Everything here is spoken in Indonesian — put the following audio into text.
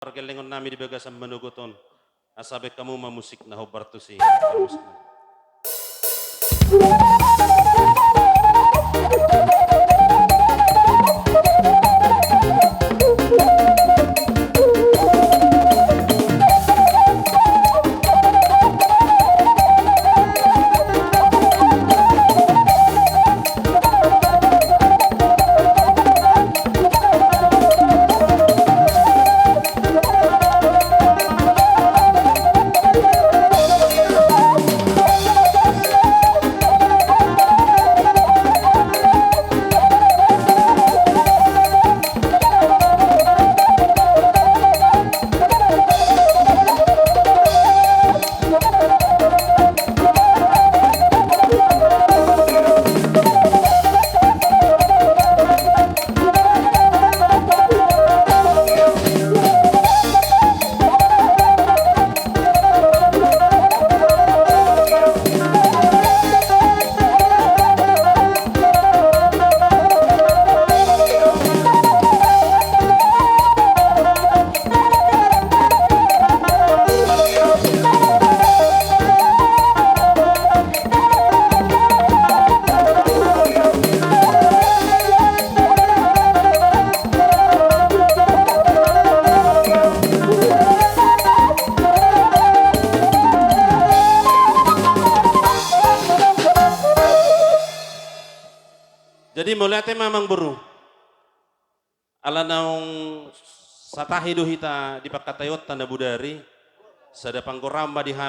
Pergelengon nami di bagasan menuguton. Asabe kamu mamusik na hobartusi. Jadi mulai memang buru. Ala naung satahi duhita di pakatayot tanda budari. Sada pangkoramba di hami.